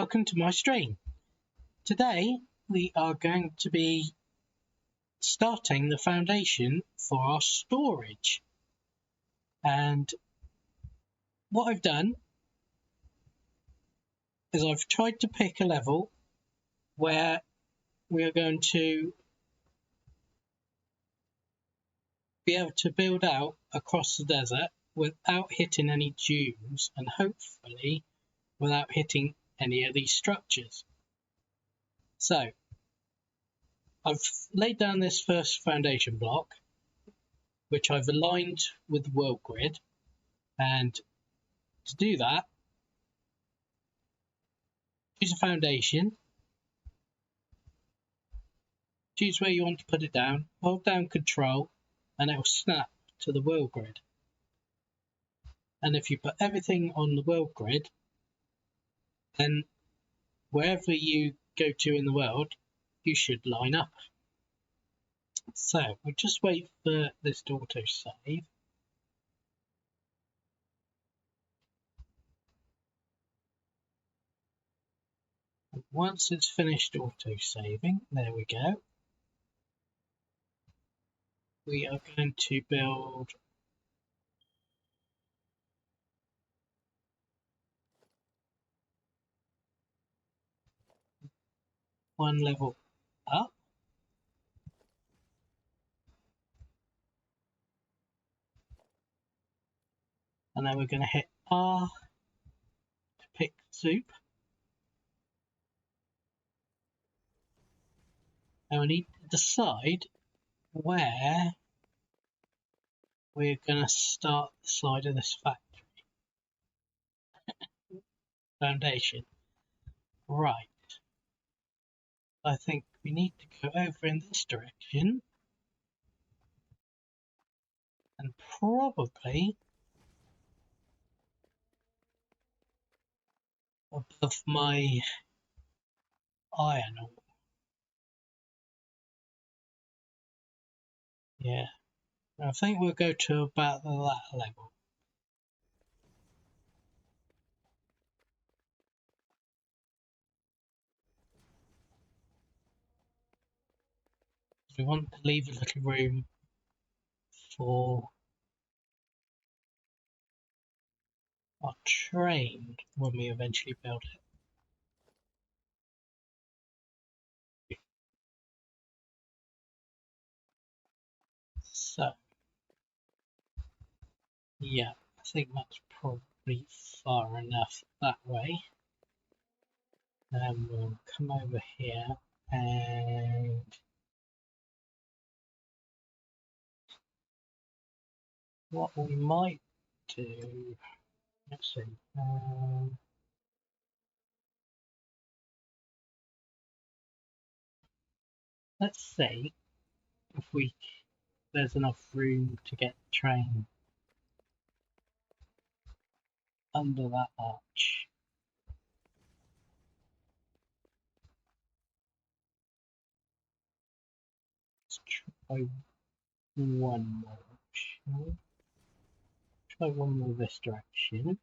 welcome to my stream. Today we are going to be starting the foundation for our storage, and what I've done is I've tried to pick a level where we are going to be able to build out across the desert without hitting any dunes and hopefully without hitting any of these structures. So I've laid down this first foundation block, which I've aligned with the world grid, and to do that, choose a foundation, choose where you want to put it down, hold down Control, and it will snap to the world grid. And if you put everything on the world grid, then wherever you go to in the world, you should line up. So we'll just wait for this to auto save. And once it's finished auto saving, there we go. We are going to build one level up. And then we're going to hit R to pick soup. And we need to decide where we're going to start the side of this factory foundation. Right. I think we need to go over in this direction and probably above my iron ore. Yeah, I think we'll go to about that level. We want to leave a little room for our train when we eventually build it. So, yeah, I think that's probably far enough that way. Then we'll come over here and what we might do, let's see, let's see if there's enough room to get the train under that arch. Let's try one more, shall we? Try one more this direction.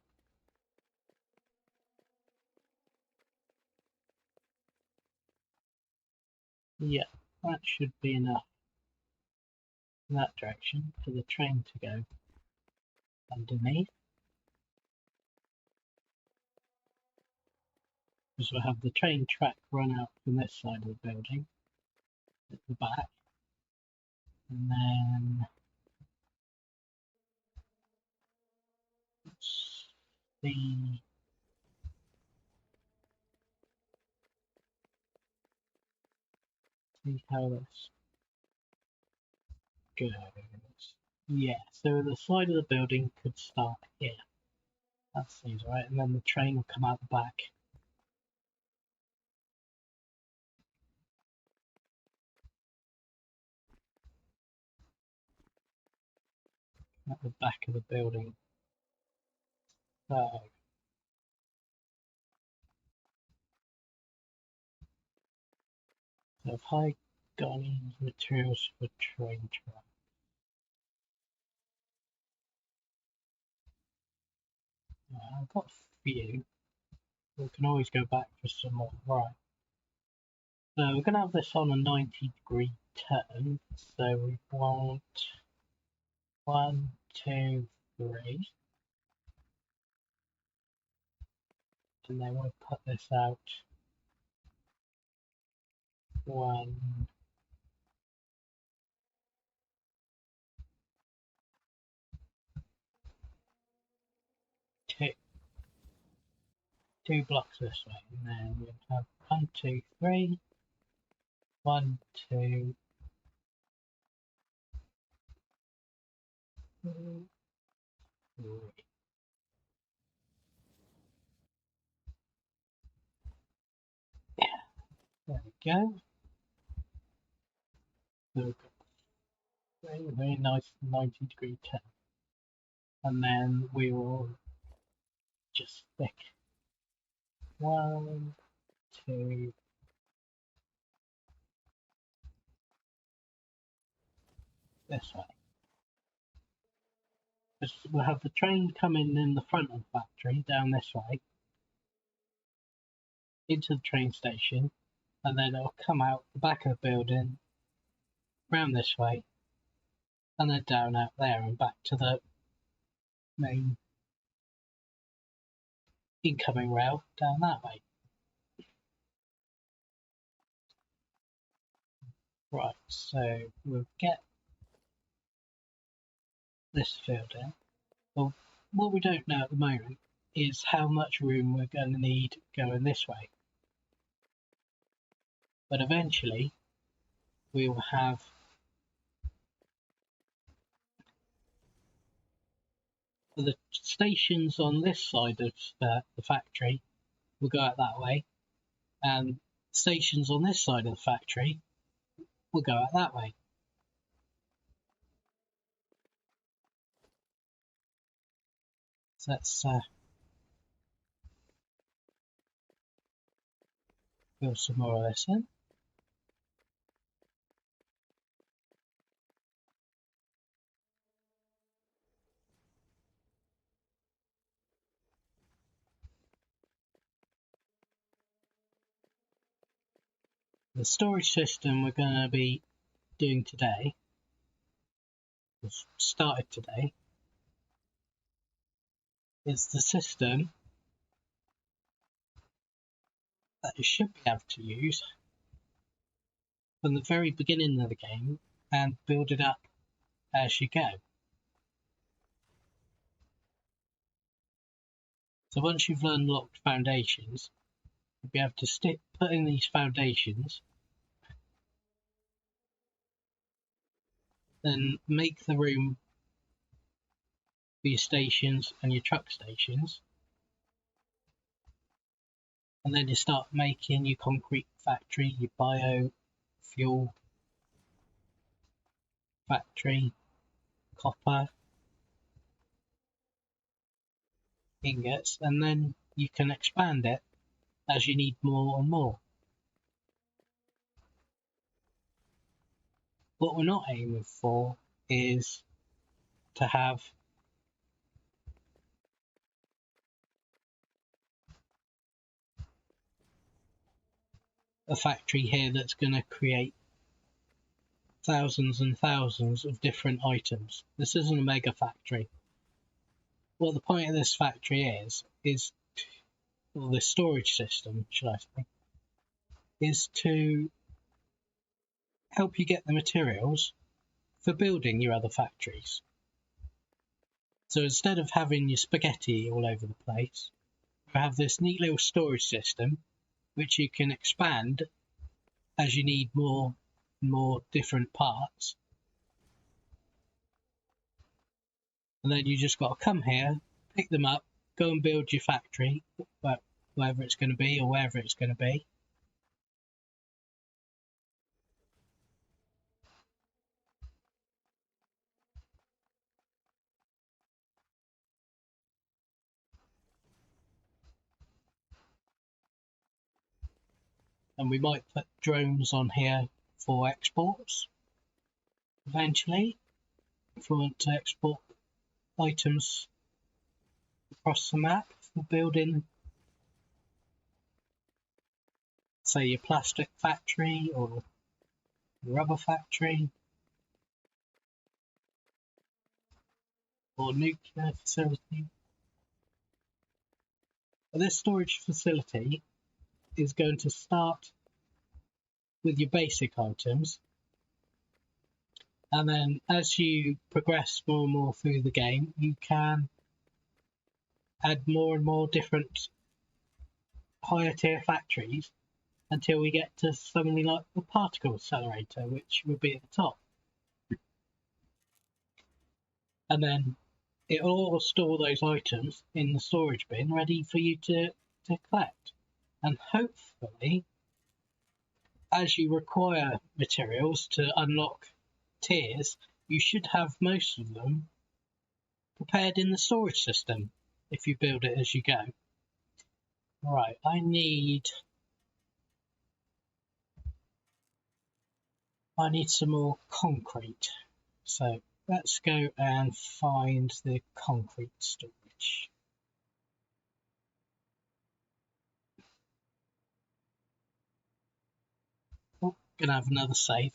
Yeah, that should be enough in that direction for the train to go underneath. Because we'll have the train track run out from this side of the building at the back. And then let's see. See how this goes. Yeah, so the side of the building could start here. That seems right, and then the train will come out the back. At the back of the building. So have I got any materials for train track? I've got a few. We can always go back for some more. Right. So we're going to have this on a 90-degree turn. So we want 1, 2, 3. And then we'll put this out 1, 2. 2 blocks this way, and then we'll have 1, 2, 3. 1, 2, 3. Yeah, there we go. So we've got a very nice 90-degree turn. And then we will just stick 1, 2, this way. We'll have the train coming in the front of the factory down this way into the train station, and then it'll come out the back of the building round this way and then down out there and back to the main incoming rail down that way. Right, so we'll get this filled in. Well, what we don't know at the moment is how much room we're going to need going this way. But eventually we will have the stations on this side of the factory will go out that way, and stations on this side of the factory will go out that way. So let's fill some more of this in. The storage system we're going to be doing today, we've started today, is the system that you should be able to use from the very beginning of the game and build it up as you go. So once you've unlocked foundations, you'll be able to put in these foundations, then make the room for your stations and your truck stations, and then you start making your concrete factory, your biofuel factory, copper ingots, and then you can expand it as you need more and more. What we're not aiming for is to have a factory here that's going to create thousands and thousands of different items. This isn't a mega factory. What the point of this factory is, or the storage system, should I say, is to help you get the materials for building your other factories. So instead of having your spaghetti all over the place, you have this neat little storage system which you can expand as you need more different parts. And then you just got to come here, pick them up, go and build your factory, wherever it's going to be or wherever it's going to be. And we might put drones on here for exports eventually, if we want to export items across the map for building say your plastic factory or rubber factory or nuclear facility. But this storage facility is going to start with your basic items, and then as you progress more and more through the game, you can add more and more different higher tier factories until we get to something like the particle accelerator, which will be at the top. And then it will all store those items in the storage bin ready for you to collect. And hopefully, as you require materials to unlock tiers, you should have most of them prepared in the storage system if you build it as you go. Right, I need some more concrete. So let's go and find the concrete storage. Oh, gonna have another save.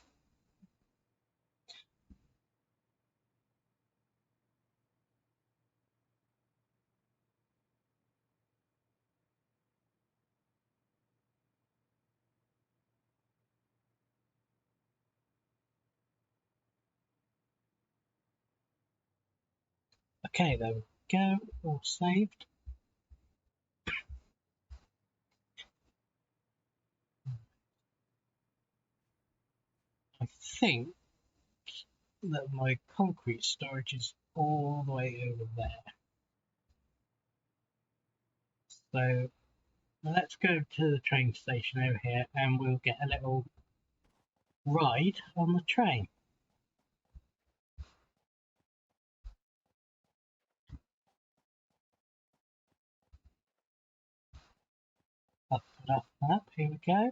Okay, there we go, all saved. I think that my concrete storage is all the way over there. So let's go to the train station over here and we'll get a little ride on the train. Up and up and up, here we go.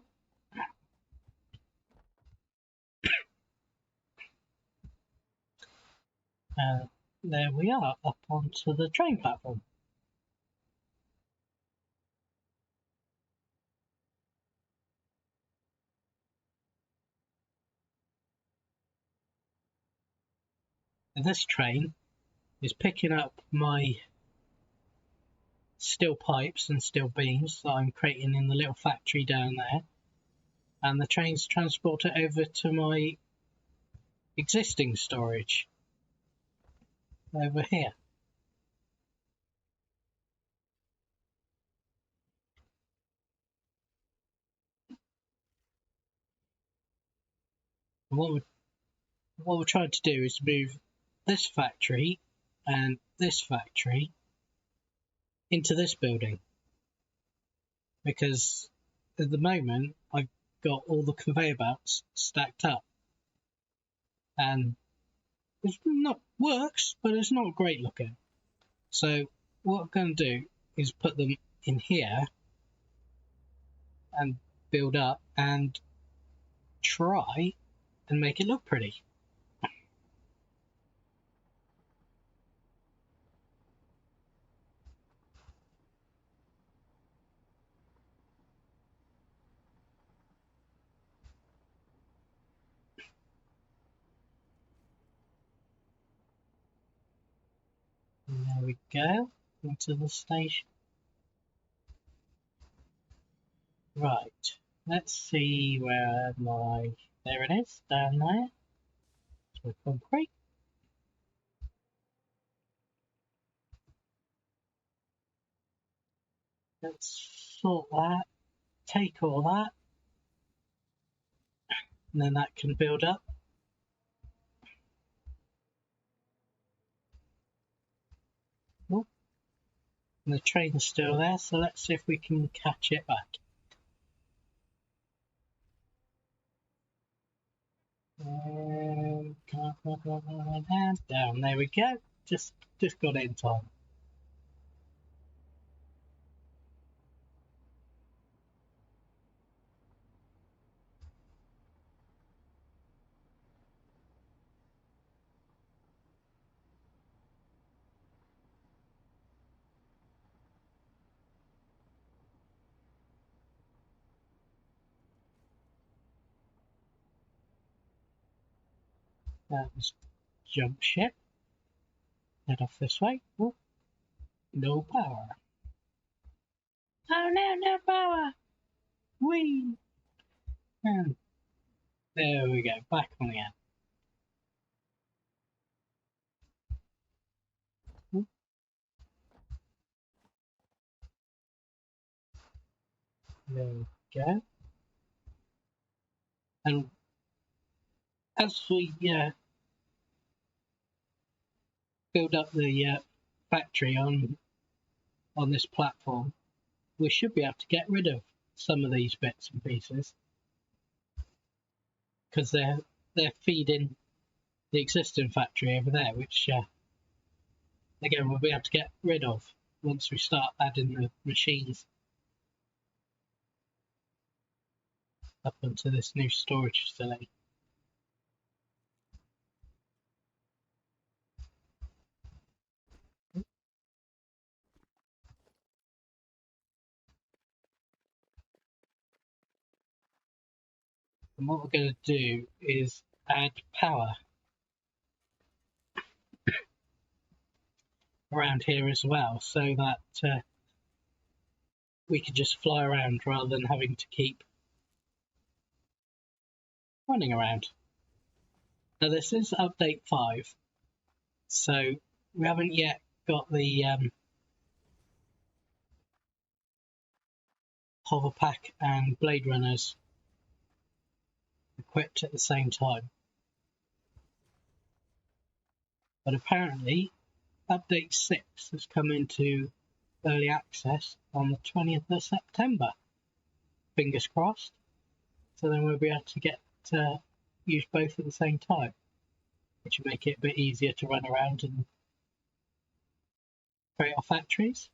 And there we are, up onto the train platform. And this train is picking up my steel pipes and steel beams that I'm creating in the little factory down there, and the trains transport it over to my existing storage over here. And what we're trying to do is move this factory and this factory into this building, because at the moment I've got all the conveyor belts stacked up and it not works, but it's not great looking. So what I'm going to do is put them in here and build up and try and make it look pretty. And there we go, into the station. Right, let's see where there it is, down there. It's my concrete. Let's sort that, take all that, and then that can build up. Oh, and the train's still there, so let's see if we can catch it back. And down, there we go. Just got it in time. Let's jump ship. Head off this way. Oh, no power. Oh no, no power! Whee! And there we go, back on again. There we go. And as we build up the factory on this platform, we should be able to get rid of some of these bits and pieces because they're feeding the existing factory over there, which again we'll be able to get rid of once we start adding the machines up onto this new storage facility. And what we're going to do is add power around here as well, so that we can just fly around rather than having to keep running around. Now this is update 5, so we haven't yet got the hover pack and blade runners equipped at the same time. But apparently update 6 has come into early access on the 20th of September. Fingers crossed. So then we'll be able to get use both at the same time, which will make it a bit easier to run around and create our factories.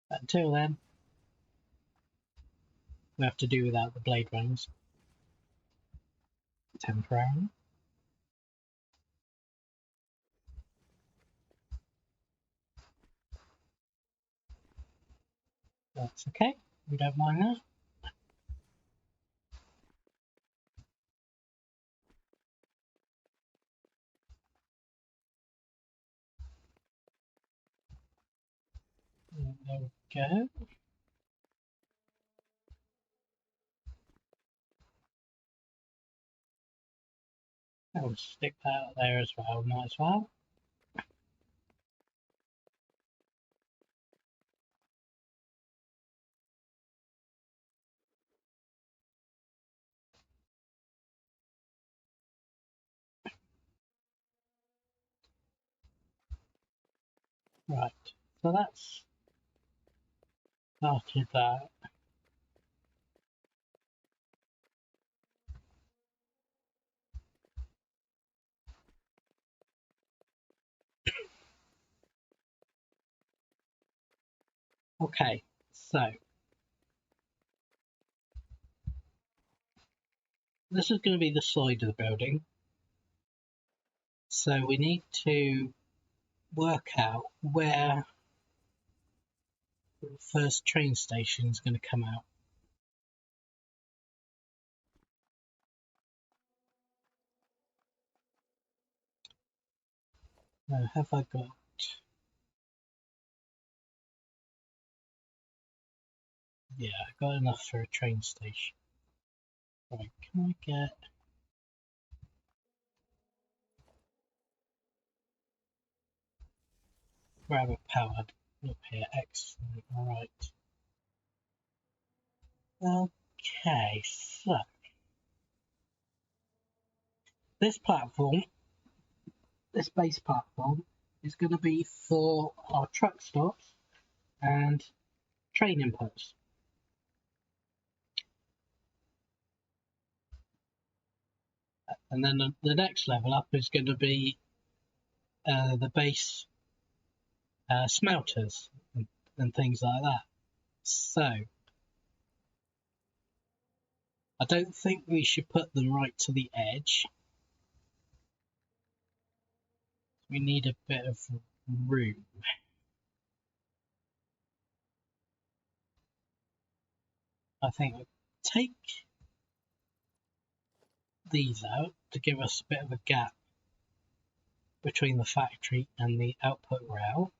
But until then, we have to do without the blade runners temporarily. That's okay, we don't mind that. There we go. I'll stick that there as well, might as well. Right, so that's started that. Okay, so this is going to be the side of the building. So we need to work out where the first train station is going to come out. Now, have I got... Yeah, I got enough for a train station. Right, can I get... Grab a powered up here, excellent, alright. Okay, so... This platform, this base platform, is going to be for our truck stops and train inputs. And then the next level up is going to be the base smelters and things like that. So I don't think we should put them right to the edge. We need a bit of room. I think I'll take these out to give us a bit of a gap between the factory and the output rail.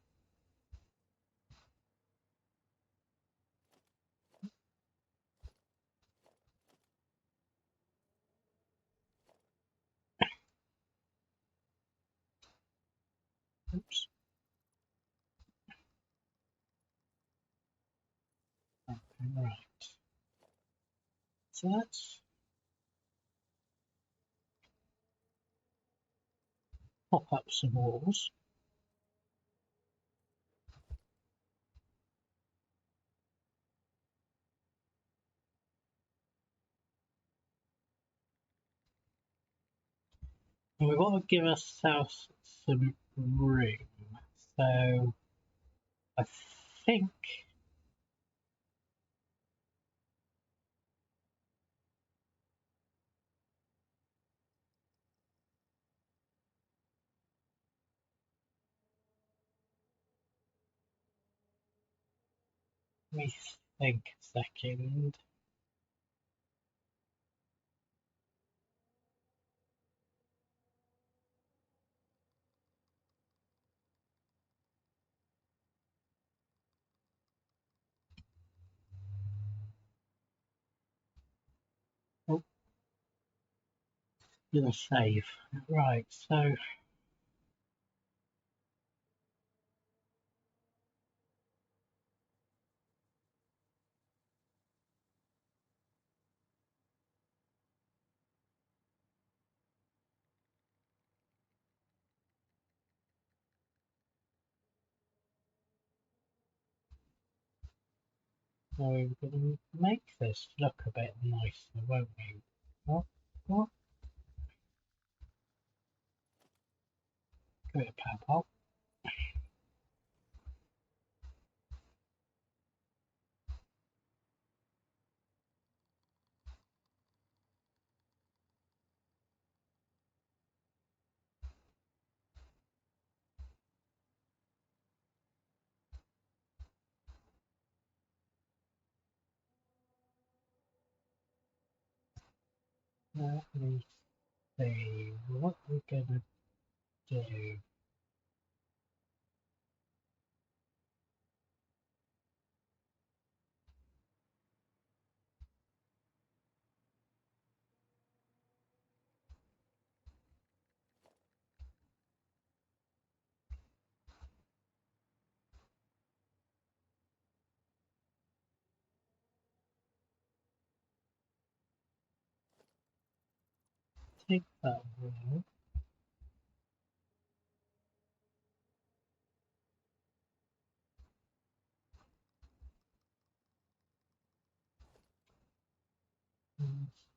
Oops. Right. So let's pop up some walls. And we want to give ourselves some room. So I think let me think a second. Oh, gonna save. Right, so we're gonna make this look a bit nicer, won't we? What? Give it a power pop. Let me see what we're gonna do. Take that wall.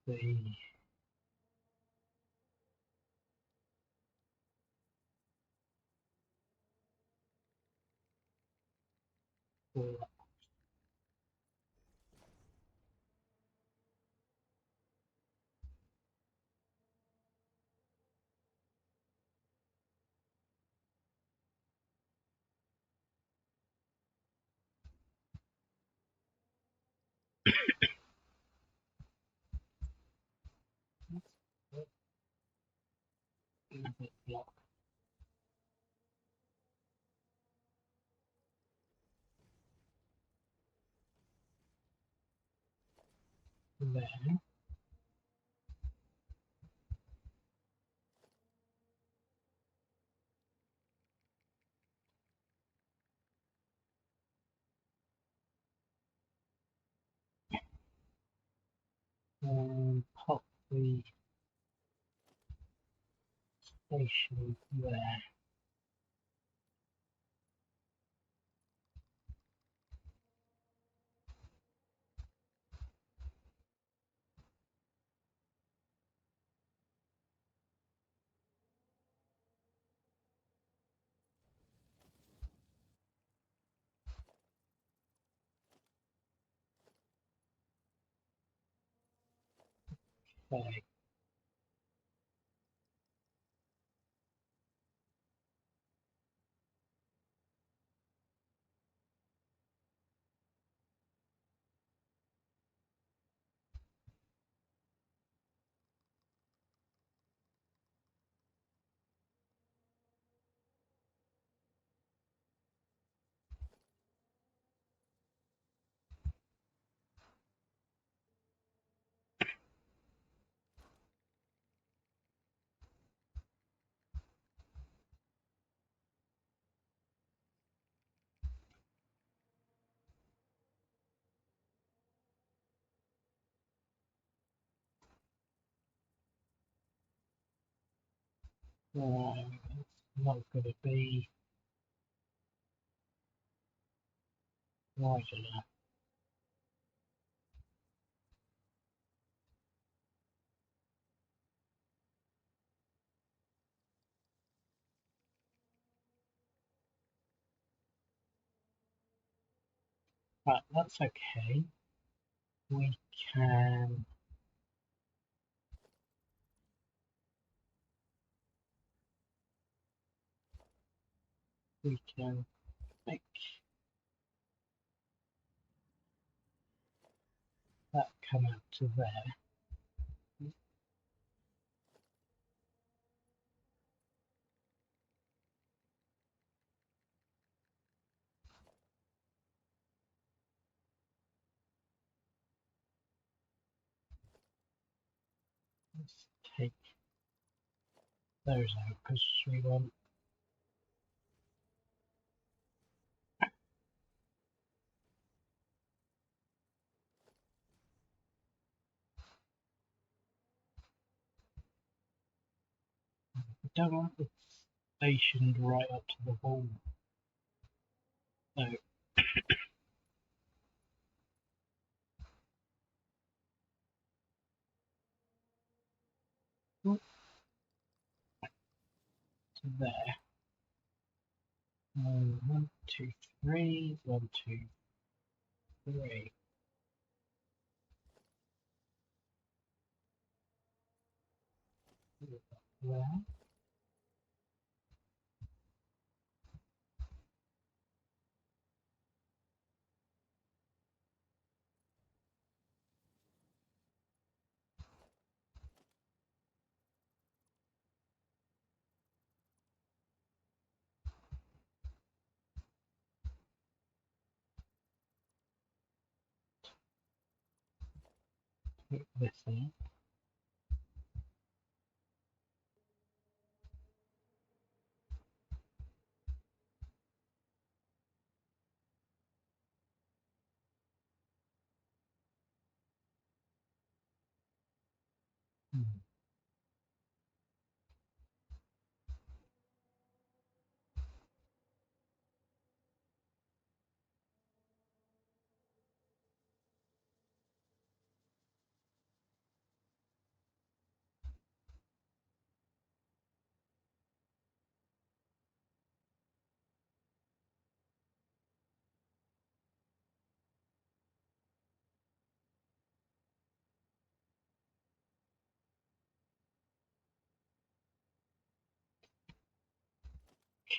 Let's see. Another block there. And pop the station there. Okay. It's not going to be wide enough. But that's okay. We can make that come out to there. Let's take those out because we want we don't want it stationed right up to the wall. So to there. 1, 2, 3, 1, 2, 3. There. Put this in.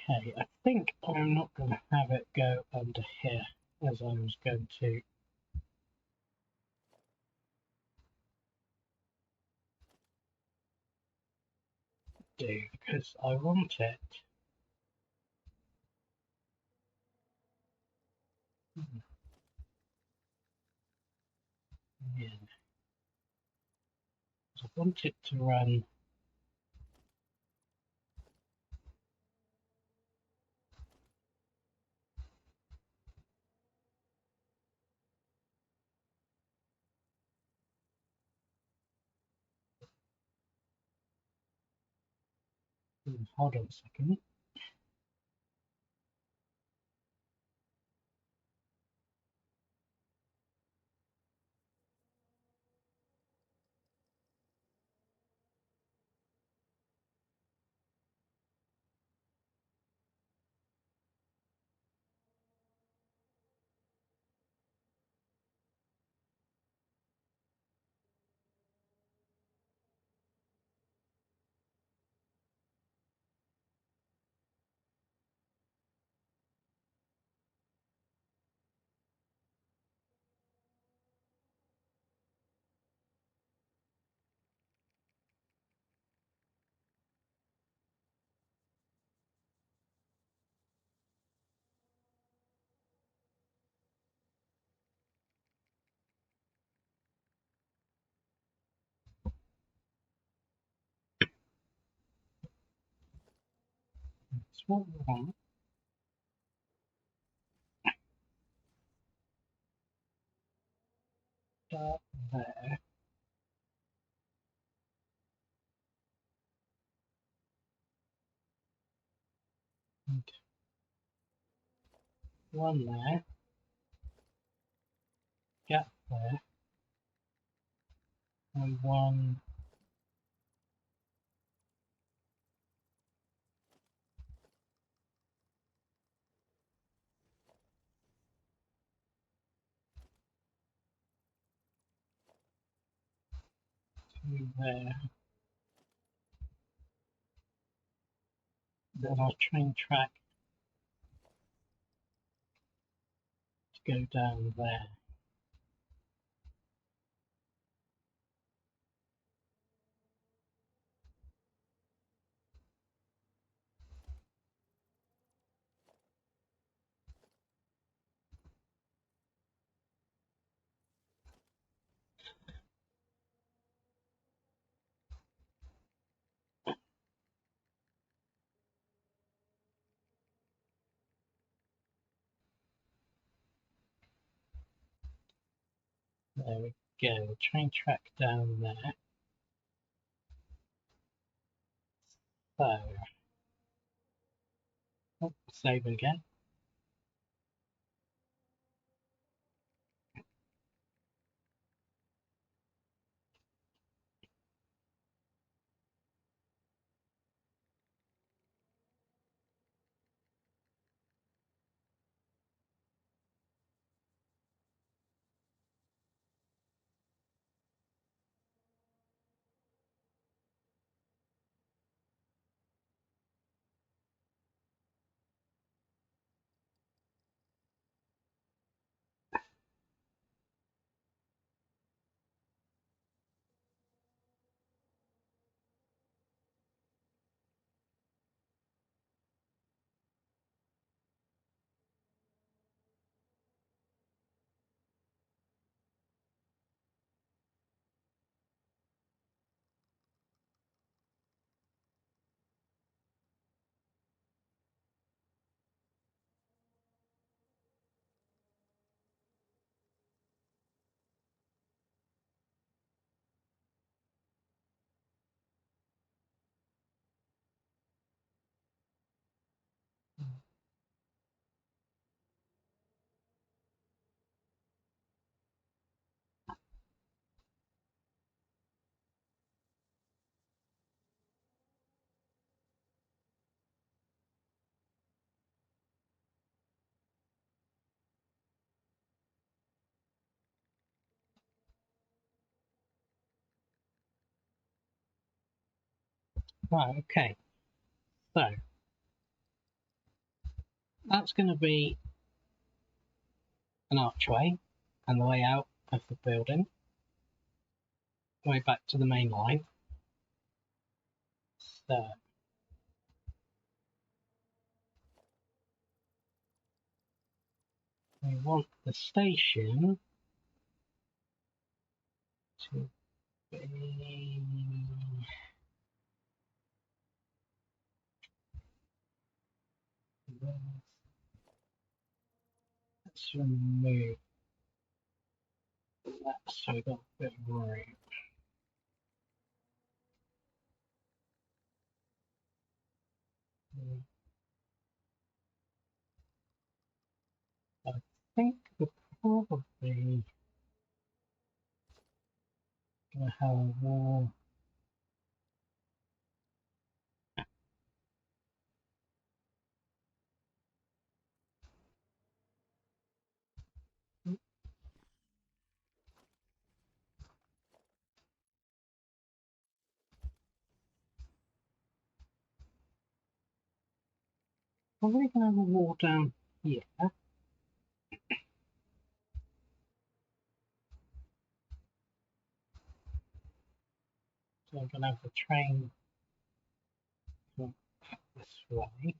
Okay, I think I'm not going to have it go under here as I was going to do because I want it. Yeah, I want it to run hold on a second. That's what we want. Start there. one there, gap there, and one there. Then our train track to go down there. There we go, train track down there. So, oh, save again. Right, okay. So, that's going to be an archway and the way out of the building, way back to the main line. So, we want the station to be... Let's remove that so we got a bit of room. I think we're probably going to have a wall. Probably going to have a wall down here. So I'm going to have the train come this way.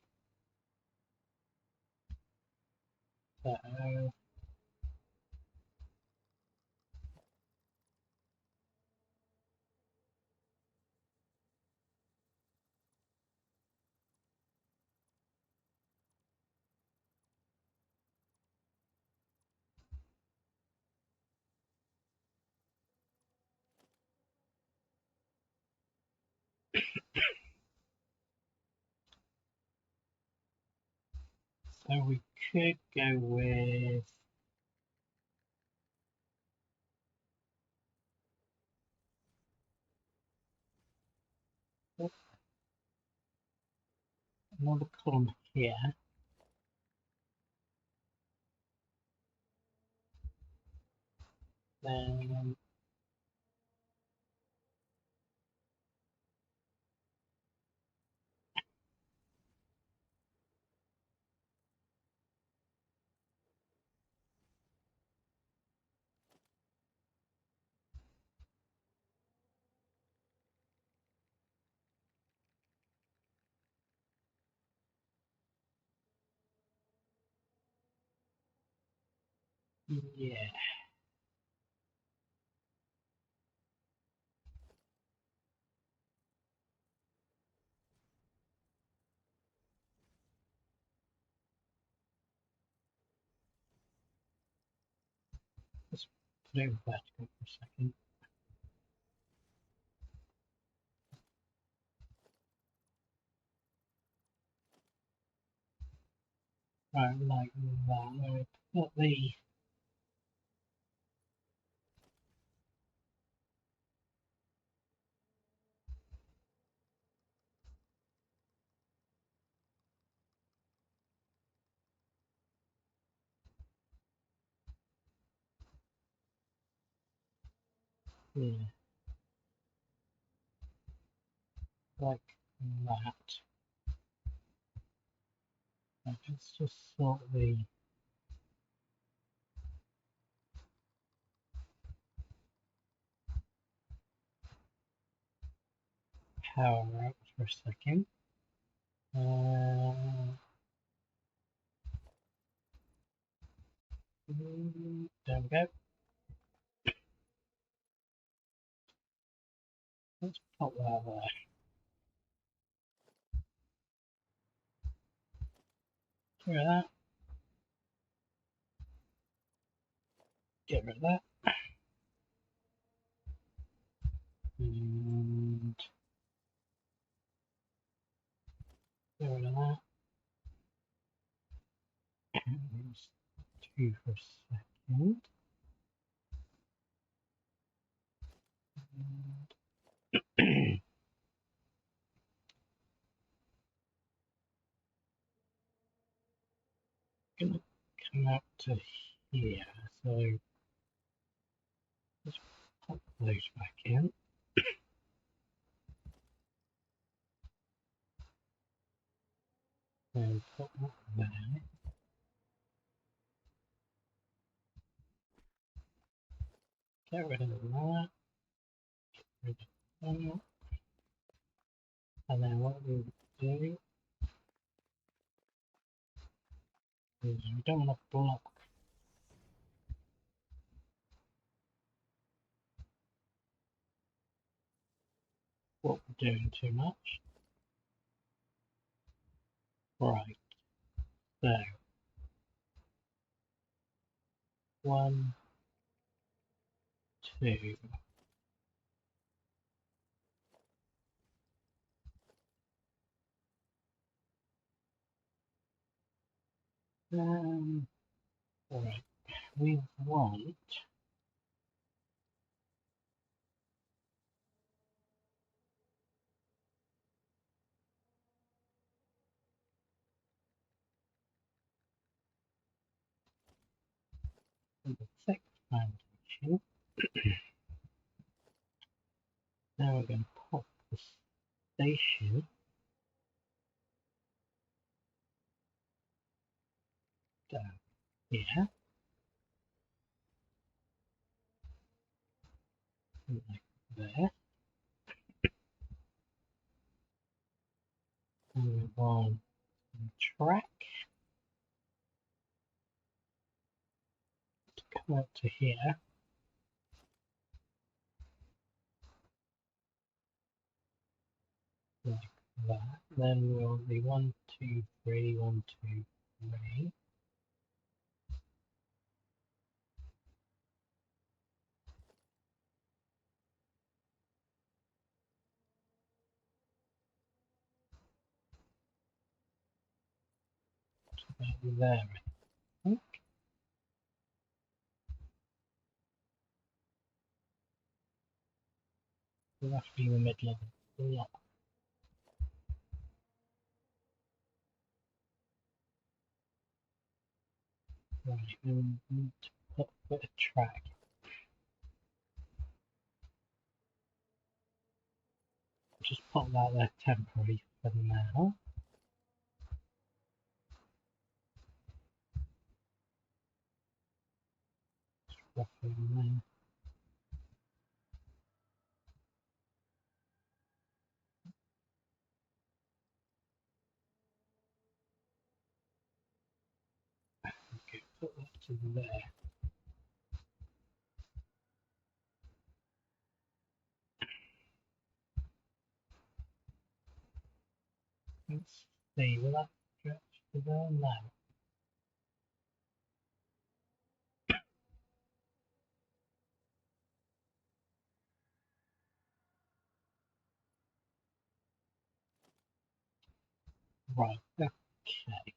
So So we could go with another column here. Then yeah, let's put it vertical for a second. Right, like that. Put the yeah, like that. Let's just sort the power out for a second. There we go. Let's pop that there. Get rid of that. Get rid of that. And get rid of that. Let's do for a second. And gonna come out to here. So let's pop those back in. And put that there. Get rid of that. Get rid of that. And then what we'll do is we don't want to block what we're doing too much. Right, so 1, 2. Right, we want the thick foundation. Now we're going to pop the station down here, like there. And we want the track to come out to here, like that. Then we'll be 1, 2, 3, 1, 2, 3. about there, I think. We'll have to be in the middle of the block. Right, then we need to put a bit of track. Just pop that there temporary for now. Just roughly there. Okay, put that to there. Let's see, will that stretch to there? No. Right, okay.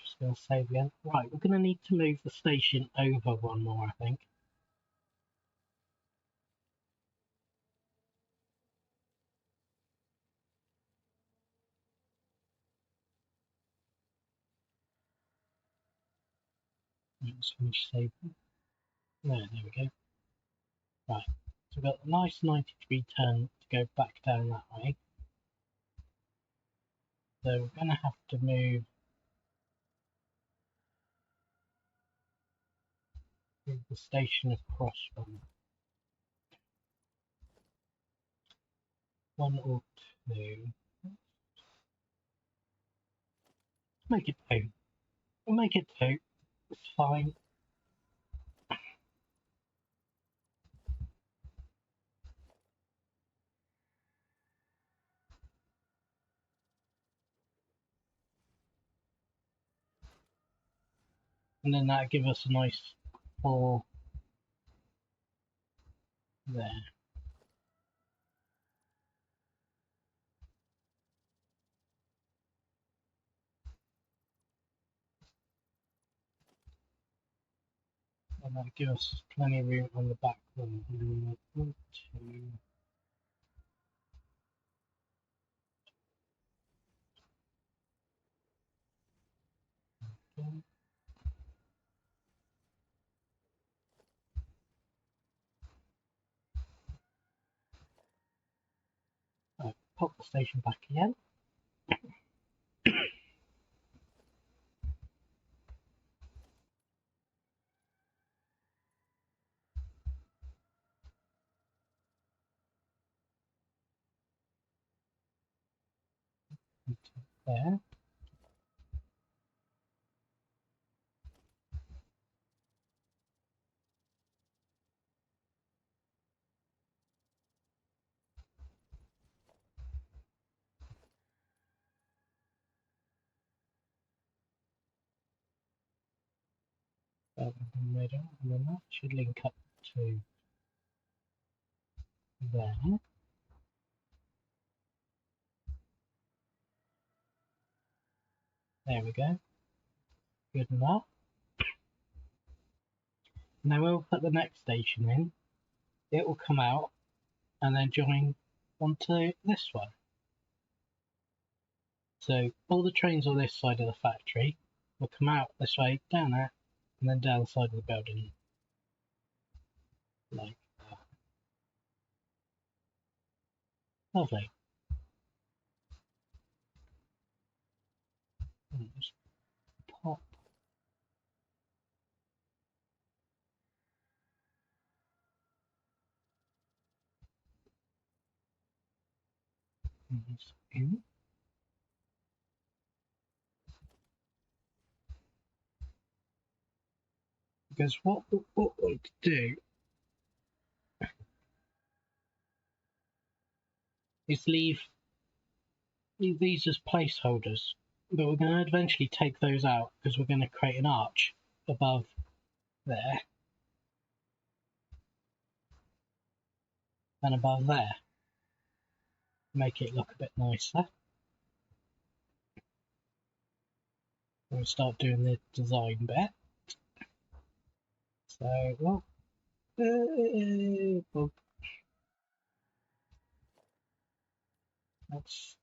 Just going to save again. Right, we're going to need to move the station over one more, I think. Let's finish saving. There we go. Right, so we've got a nice 90-degree turn to go back down that way. So we're going to have to move the station across one or two. Make it two. We'll make it two. It's fine. And then that'll give us a nice 4 there. And that'll give us plenty of room on the back one. 1, 2. Okay. Right, pop the station back again. There. In the middle, and then that should link up to there. There we go. Good enough. Now we'll put the next station in. It will come out and then join onto this one. So all the trains on this side of the factory will come out this way, down there, and then down the side of the building. Like that. Lovely. Just pop. This in. Because what we want to do is leave these as placeholders, but we're going to eventually take those out because we're going to create an arch above there and above there. Make it look a bit nicer. We'll start doing the design bit. So, well, let's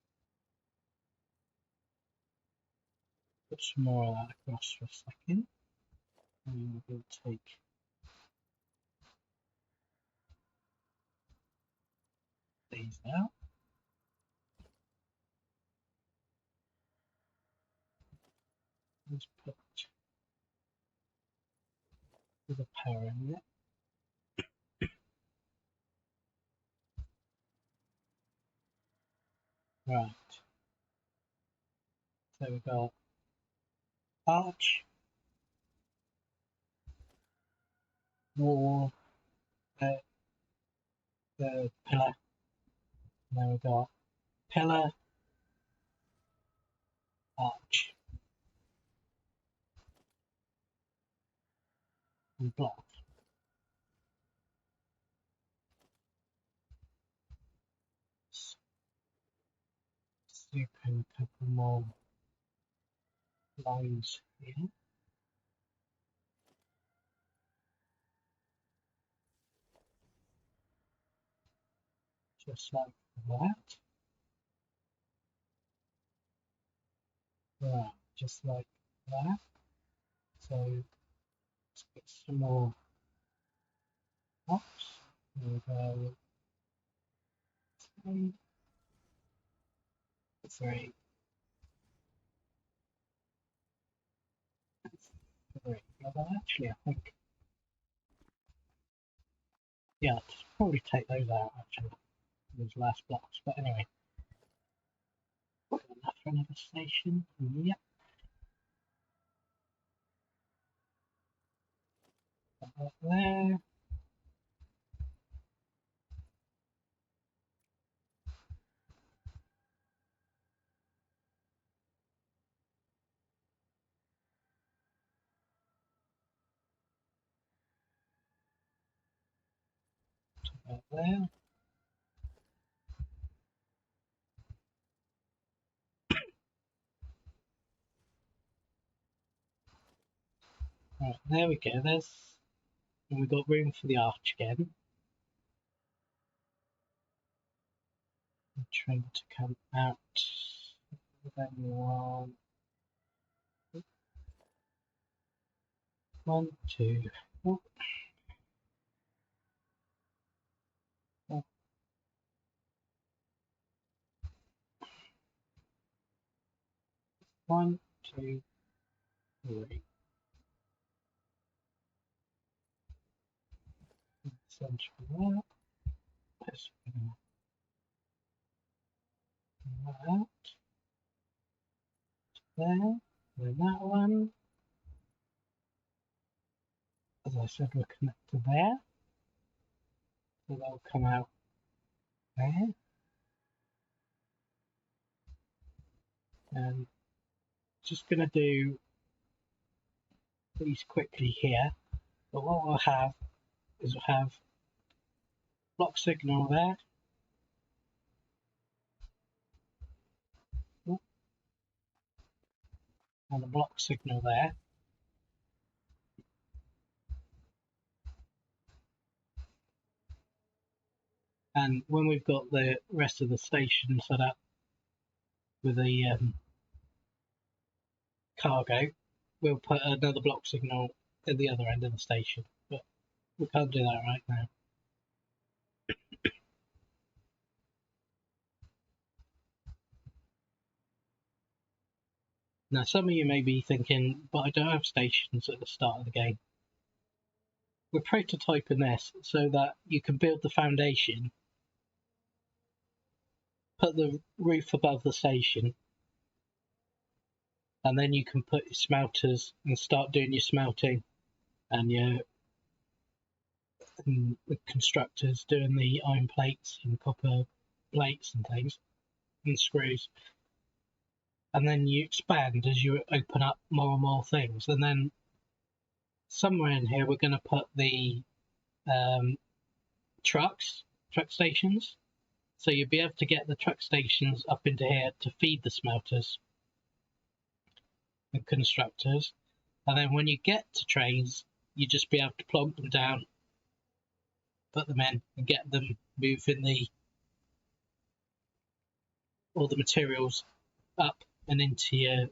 put some more of that across for a second. And we'll take these out. Let's put the power in it. Right. So we've got arch, wall, the pillar. And then we've got pillar, arch, and block. Soup in a couple more lines here. Just like that. Right, just like that. So let's get some more box. There we go. 2, 3, 3. Although actually, I think, yeah, I'll probably take those out actually, those last blocks. But anyway, got enough for another station. Yep. Got that there. Got that there. Right, there we go. There's, and we've got room for the arch again. Trim to come out. Then we want 1, 2, 4. 1, 2, 3. Center that. This out. There. Then that one. As I said, we'll connect to there. So they'll come out there. And just going to do these quickly here. But what we'll have is we'll have block signal there. And a block signal there. And when we've got the rest of the station set up with the cargo, we'll put another block signal at the other end of the station. But we can't do that right now. Now, some of you may be thinking, but I don't have stations at the start of the game. We're prototyping this so that you can build the foundation, put the roof above the station, and then you can put your smelters and start doing your smelting, and the constructors doing the iron plates and copper plates and things and screws, and then you expand as you open up more and more things. And then somewhere in here we're going to put the truck stations, so you'll be able to get the truck stations up into here to feed the smelters and constructors. And then when you get to trains, you just be able to plonk them down, put them in, and get them moving all the materials up and into your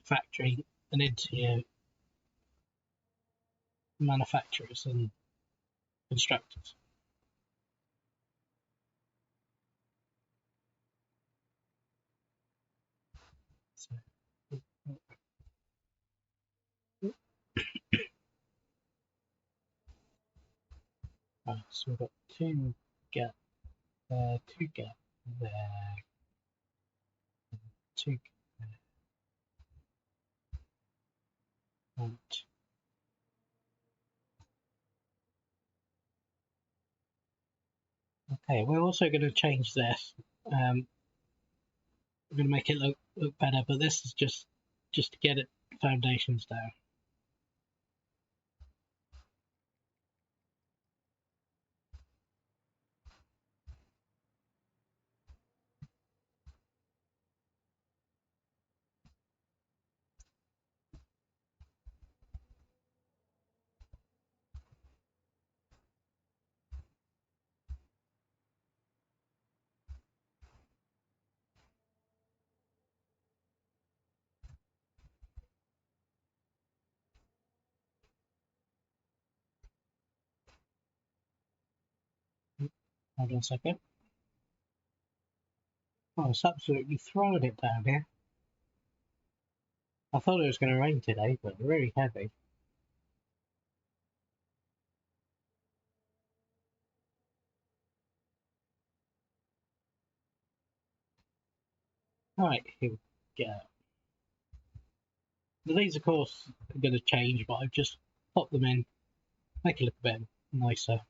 factory and into your manufacturers and constructors. So, right, so we've got two gap there, two gap there, two gap there, and okay, we're also going to change this. We're going to make it look better, but this is just to get it foundations down. Hold on a second. Oh, it's absolutely throwing it down here. I thought it was going to rain today, but really heavy. Right, here we go. These, of course, are going to change, but I've just popped them in, make it look a bit nicer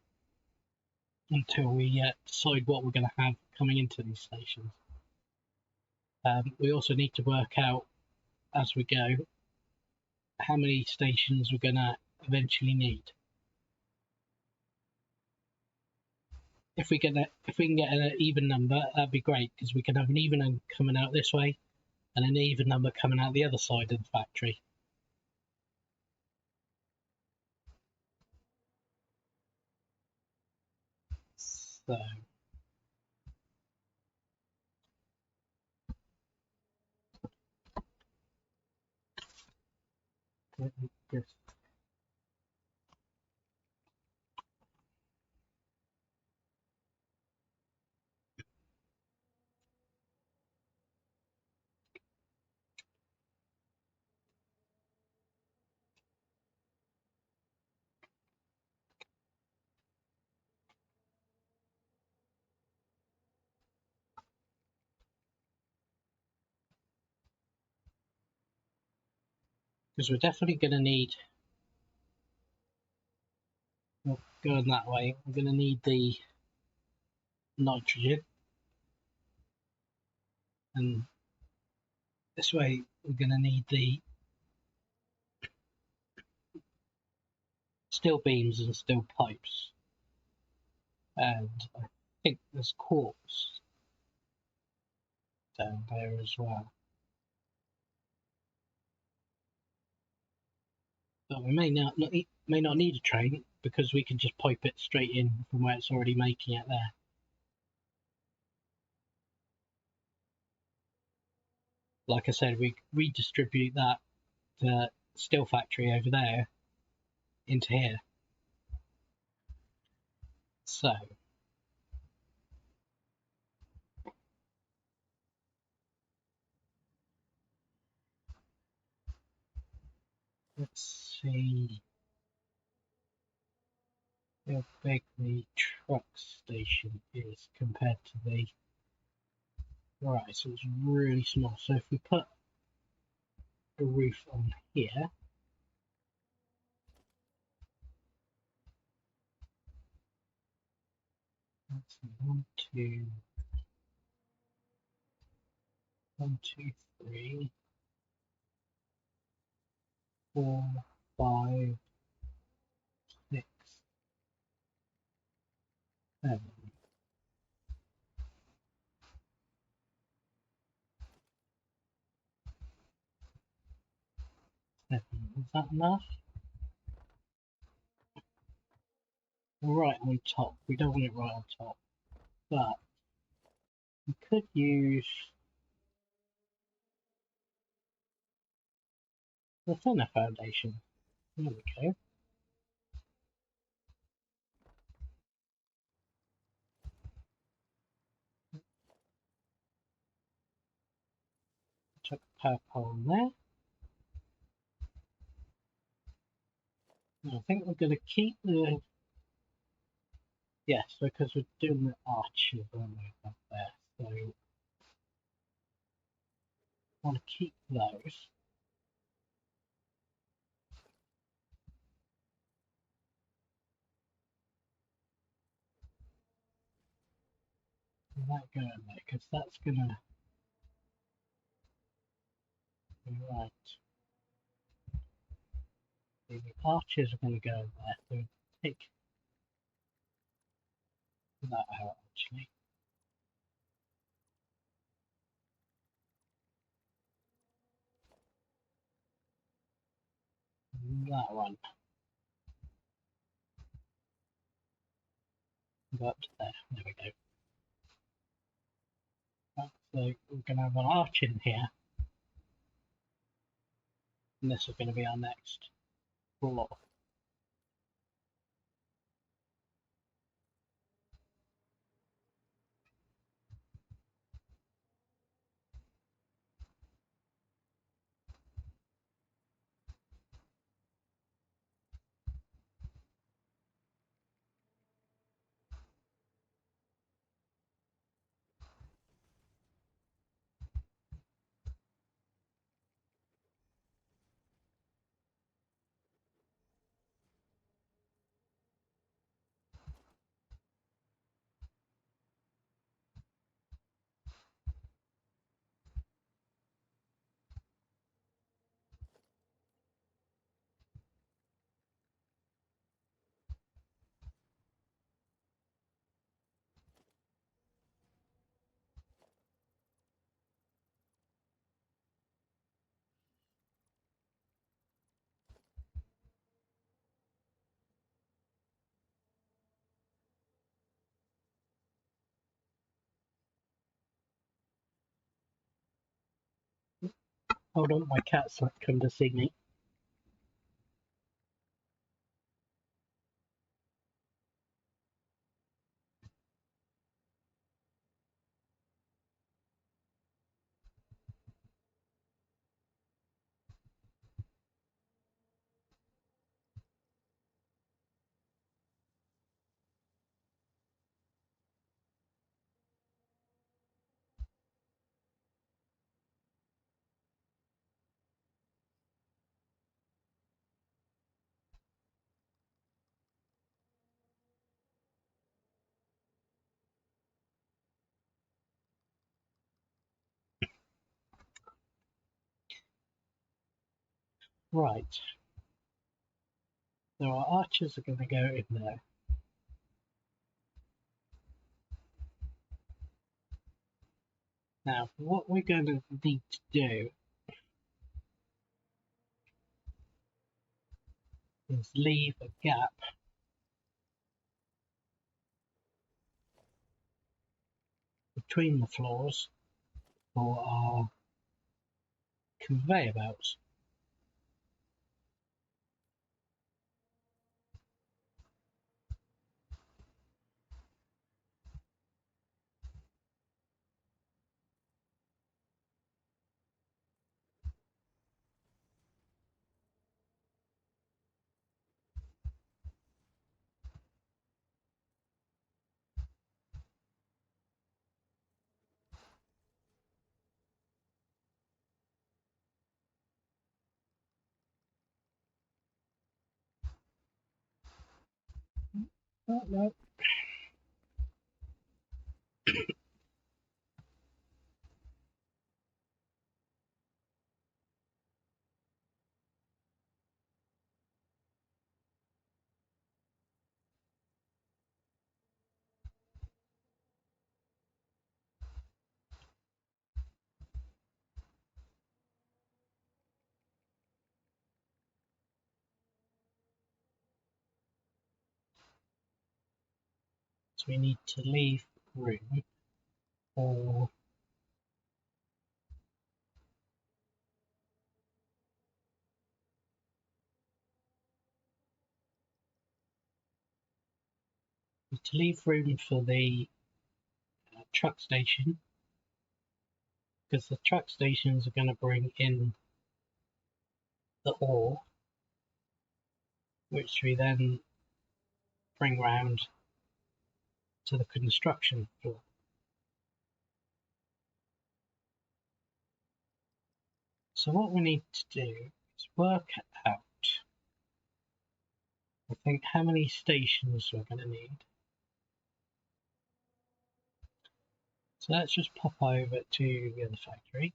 until we decide what we're going to have coming into these stations. We also need to work out as we go how many stations we're going to eventually need. If we can get an even number, that'd be great, because we can have an even number coming out this way and an even number coming out the other side of the factory. So let me just because we're definitely going to need, going that way, we're going to need the nitrogen, and this way we're going to need the steel beams and steel pipes, and I think there's quartz down there as well. But we may not need a train, because we can just pipe it straight in from where it's already making it there. Like I said, we redistribute that steel factory over there into here. So let's see how big the truck station is compared to the, right, so it's really small. So if we put a roof on here, that's 1, 2, 1, 2, 3, 4, 5, 6, 7. 7. Is that enough? Right on top. We don't want it right on top. But we could use the thinner foundation. There we go. Chuck purple on there. I think we're going to keep the... Yes, because we're doing the arches on up there. So I want to keep those. That going there, because that's going to be right. The arches are going to go there, so take that out actually. That one. Go up to there. There we go. Right, so we're going to have an arch in here. And this is going to be our next floor. Hold on, my cat's not come to see me. Right. So our arches are going to go in there. Now, what we're going to need to do is leave a gap between the floors for our conveyor belts. Oh, no. we need to leave room for the truck station, because the truck stations are going to bring in the ore, which we then bring round to the construction floor. So what we need to do is work out, I think, how many stations we're going to need. So let's just pop over to the other factory.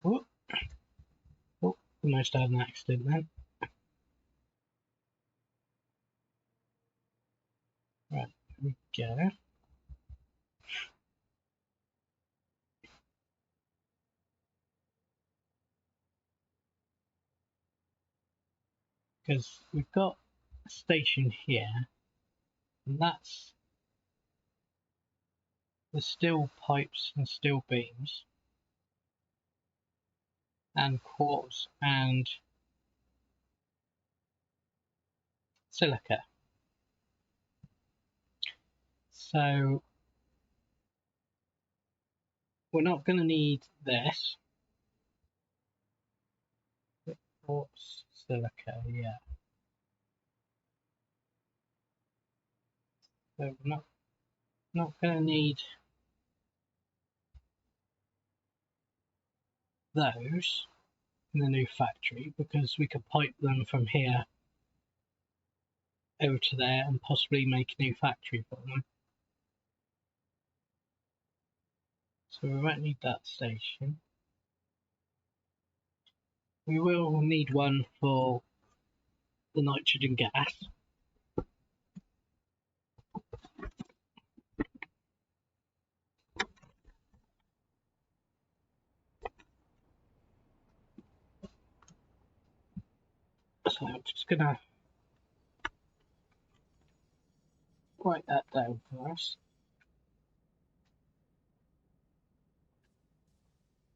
Oh, almost had an accident then. Right, here we go. Because we've got a station here, and that's the steel pipes and steel beams and quartz and silica. So we're not going to need this. Quartz, silica, yeah. So we're not going to need those in the new factory, because we could pipe them from here over to there and possibly make a new factory for them. So we won't need that station. We will need one for the nitrogen gas. So I'm just going to write that down for us.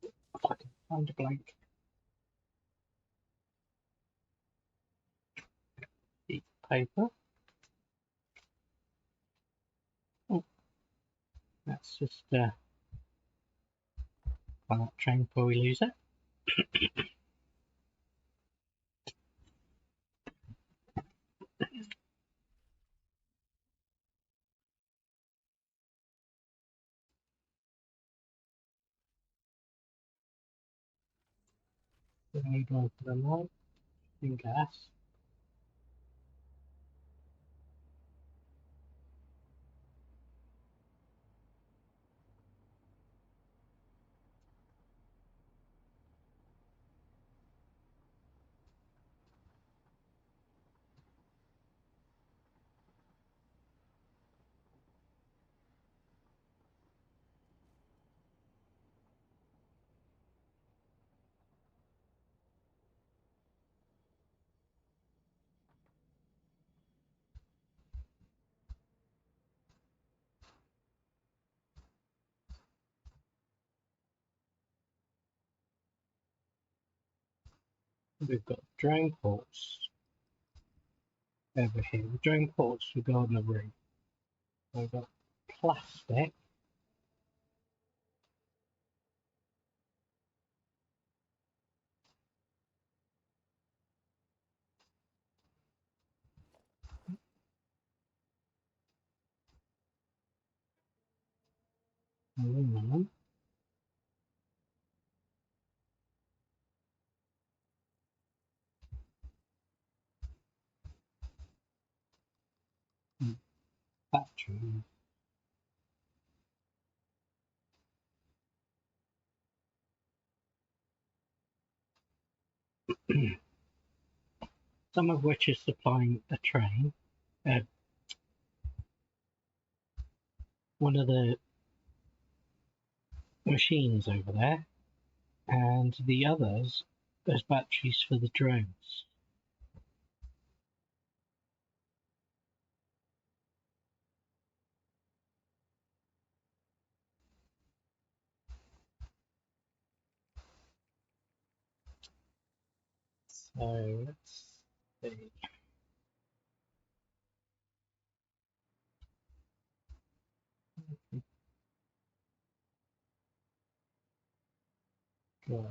If I can find a blank sheet of paper. Oh, let's just find that train before we lose it. We need one for the nitrogen gas. We've got drain ports over here. The drain ports will go on the roof. We've got plastic. Aluminum. batteries. Some of which is supplying a train, one of the machines over there, and the others as batteries for the drones. So let's see. Got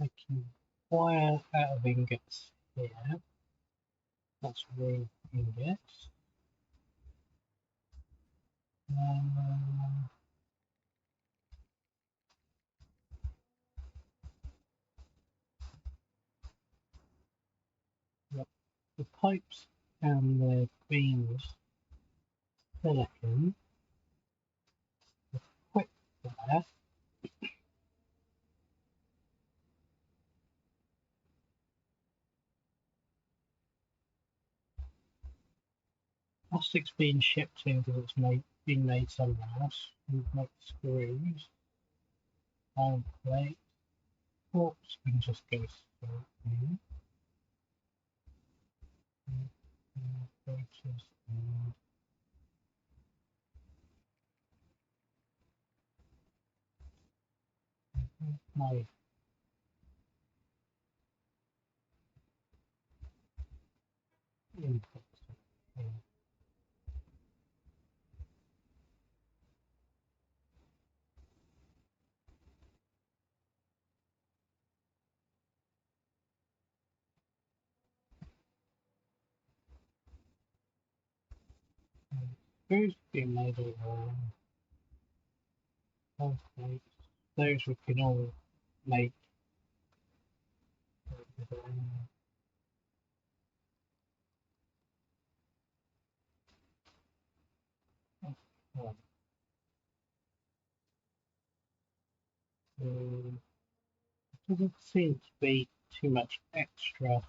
taking wire out of ingots here. That's raw ingots. The pipes and the beams silicon, the quick there. Plastic's being shipped in because it's being made somewhere else. We make screws, iron plate, quartz can just go straight in. My input. Screws being made over plates. Those we can all make. Doesn't seem to be too much extra.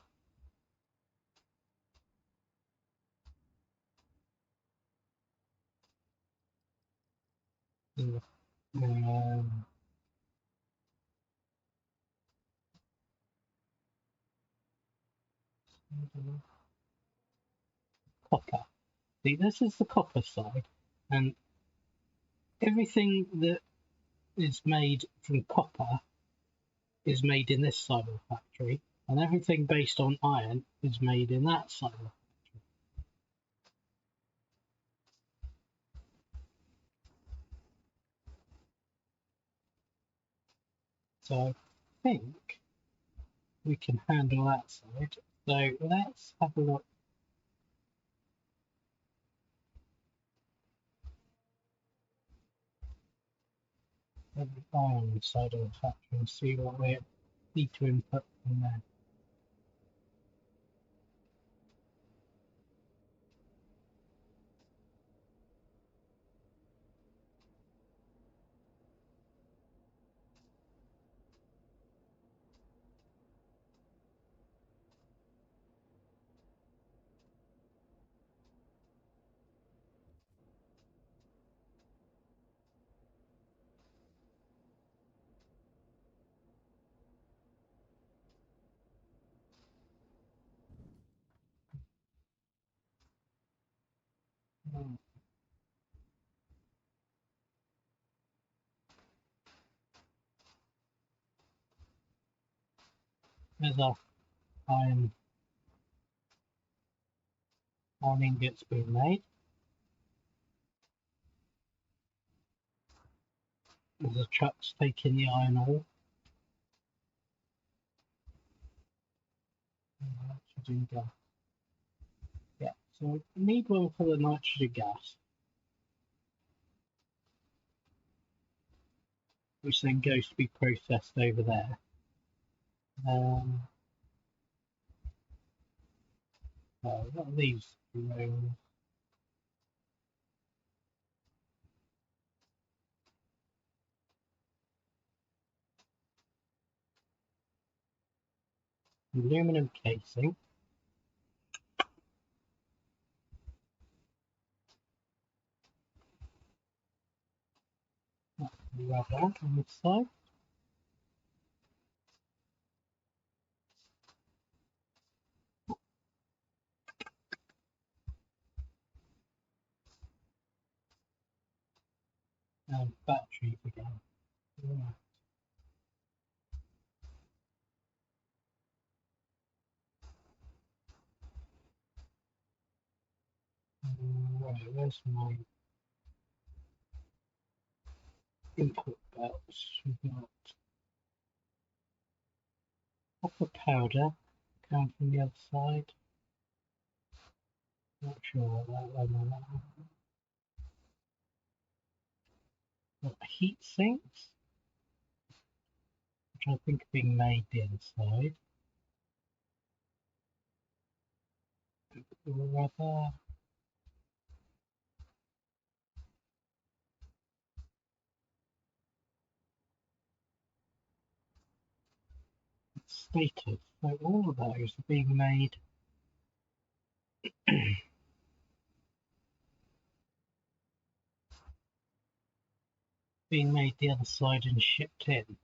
Copper. See, this is the copper side, and everything that is made from copper is made in this side of the factory, and everything based on iron is made in that side of the factory. So I think we can handle that side. So let's have a look at the iron side of the factory and see what we need to input from there. There's our iron ingots being made. There's the trucks taking the iron ore. Nitrogen gas. Yeah, so we need one for the nitrogen gas. which then goes to be processed over there. What are these drones? Aluminum casing. That's rubber on this side. And batteries again. Right. Right, where's my input belts? We've got copper powder coming from the other side. Not sure what that one is. Got heat sinks, which I think are being made the inside. Rubber. Status. So all of those are being made the other side and shipped in.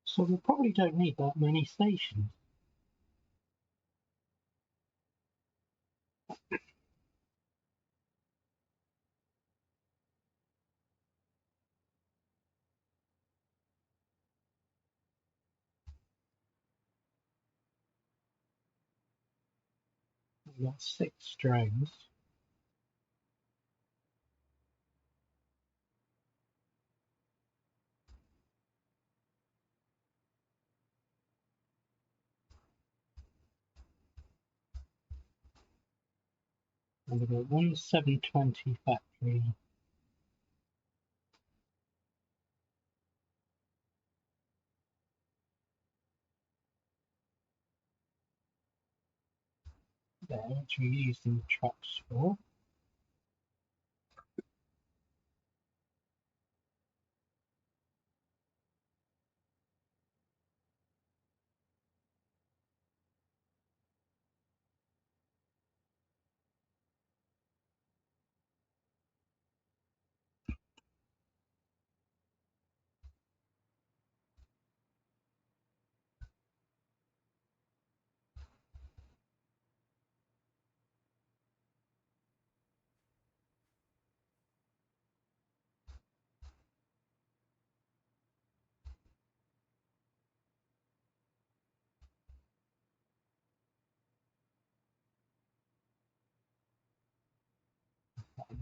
So we probably don't need that many stations. We've got 6 drones. And we've got one 720 factory. There, which we're using trucks for.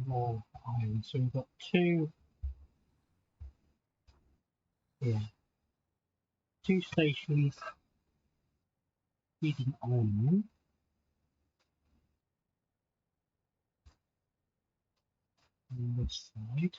More iron. So we've got 2, yeah, 2 stations feeding iron on this side.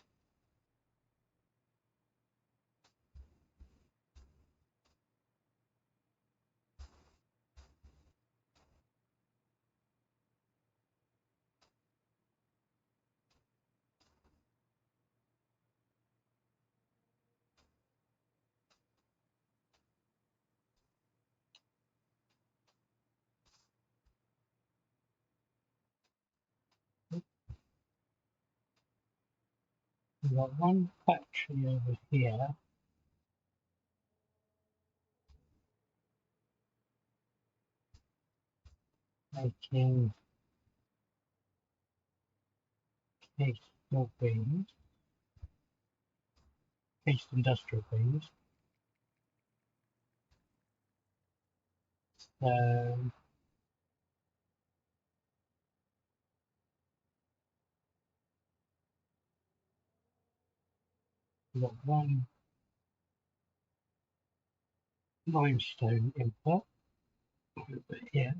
We've got one factory over here. Making case beams, case industrial beams. So We've got one limestone input over here.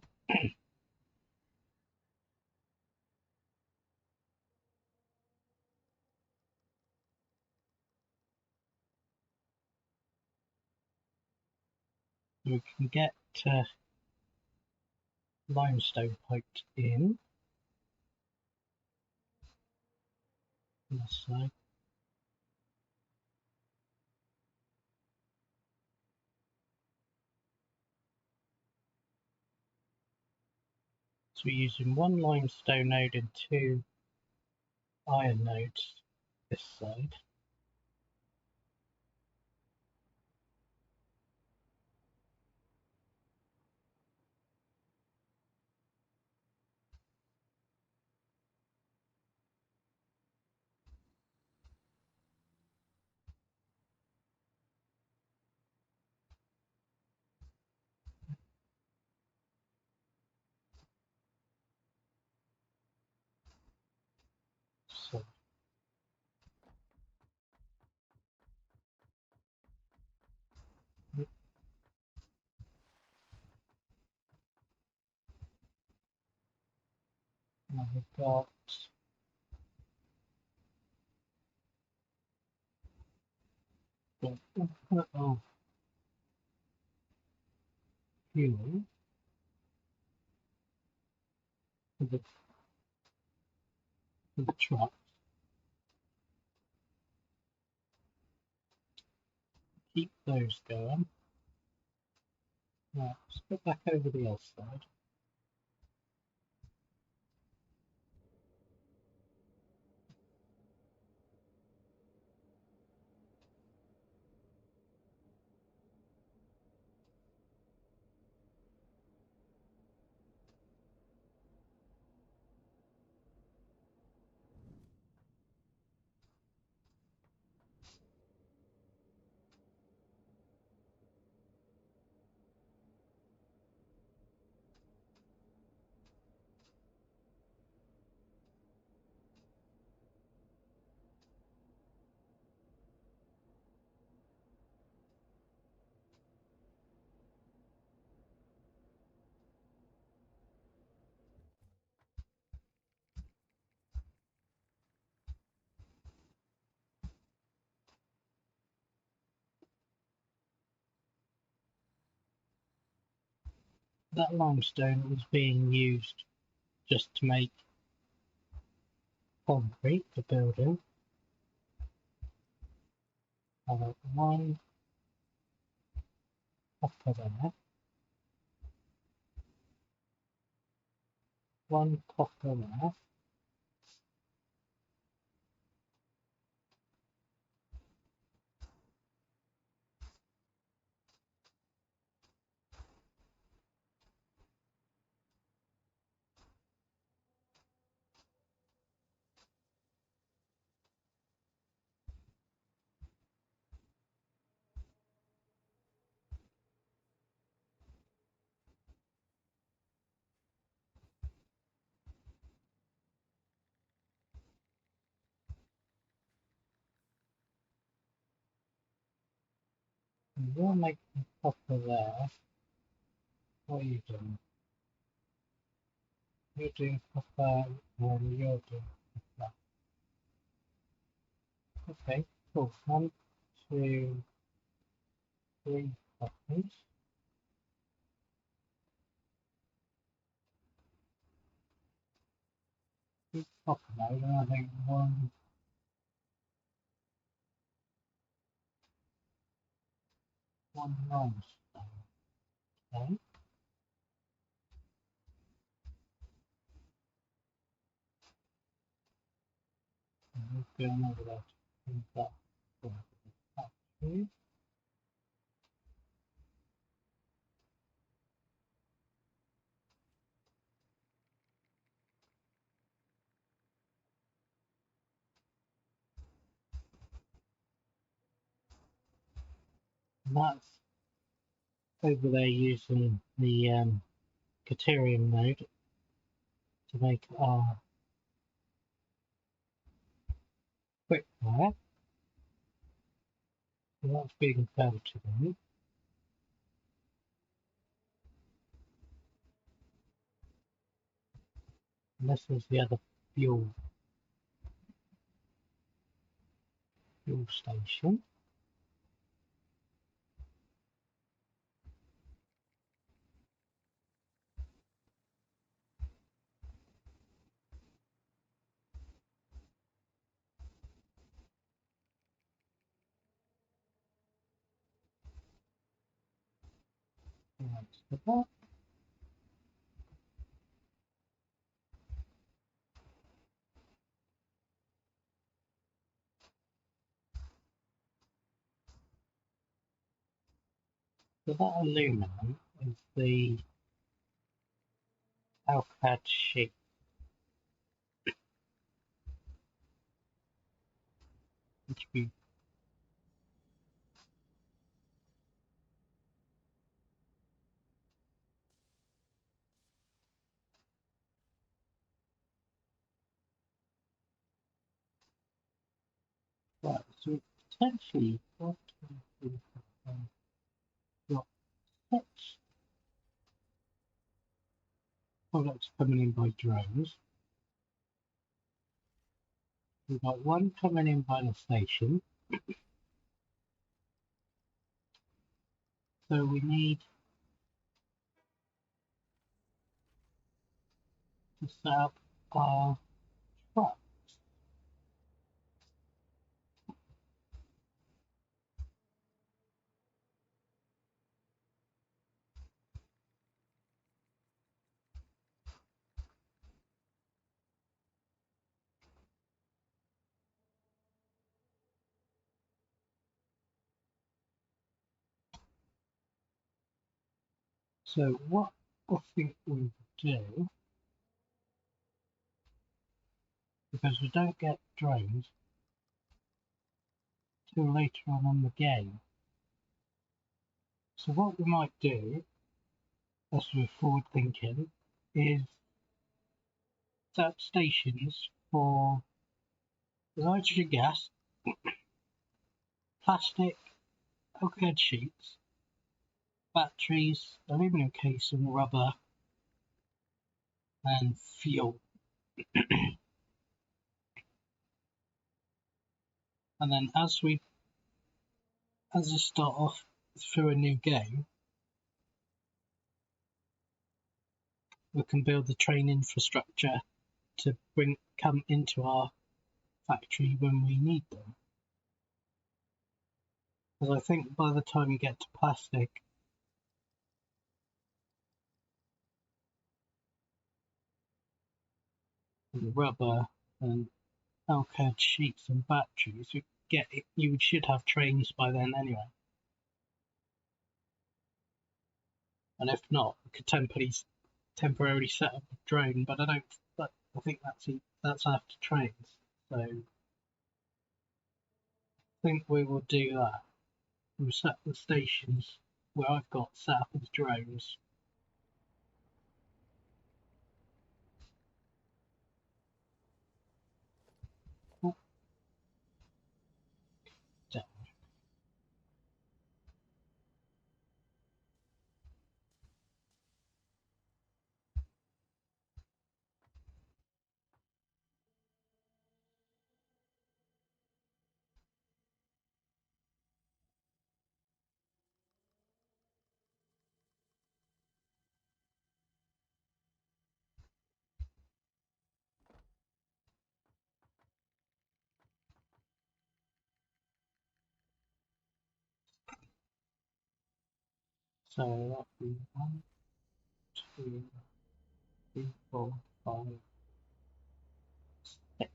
We can get limestone piped in on this side. So we're using one limestone node and two iron nodes this side. So now we've got the input of fuel for the truck. Keep those going. Right, let's go back over the other side. That limestone was being used just to make concrete for building. I've got one copper there, one copper there, and you're making copper there. What are you doing? You're doing copper and you're doing copper. Okay, cool. 1, 2, 3 copies. Copper node, and I think one limestone. Okay. And we're going over that in that factory. And that's over there using the Caterium node to make our quick wire. So that's being belted in. And this is the other fuel station. That's the back. So that aluminum is the alcad sheet. Which we right, so potentially got 6 products coming in by drones. We've got 1 coming in by the station. So we need to set up our truck. So what I think we'll do, because we don't get drones till later on in the game. So what we might do, as we're forward thinking, is set up stations for hydrogen gas, plastic, alkyd sheets, batteries, aluminum casing, rubber, and fuel. And then as we start off through a new game, we can build the train infrastructure to come into our factory when we need them. Because I think by the time you get to plastic, and rubber, and alkyd sheets and batteries, you should have trains by then anyway. And if not, we could temporarily set up a drone, but I think that's after trains. So I think we will do that. We'll set the stations where I've got set up as drones. So that'll be 1, 2, 3, 4, 5, 6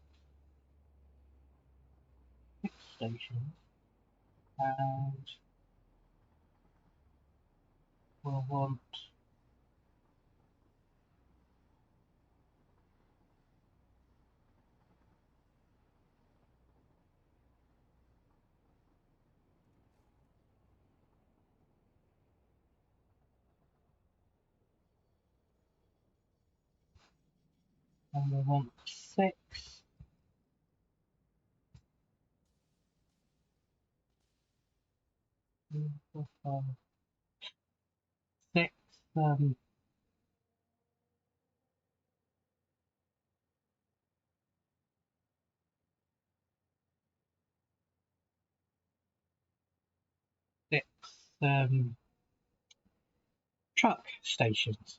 stations, and we'll want and we want 6 Six. Six truck stations.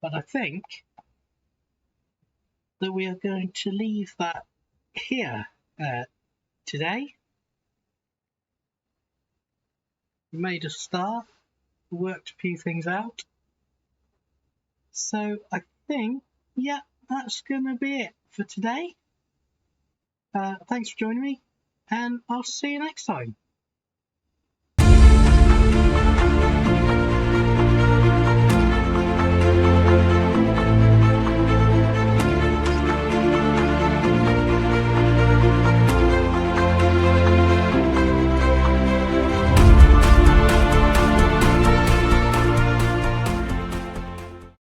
But I think that we are going to leave that here today. We made a start, worked a few things out. So I think, yeah, that's going to be it for today. Thanks for joining me, and I'll see you next time.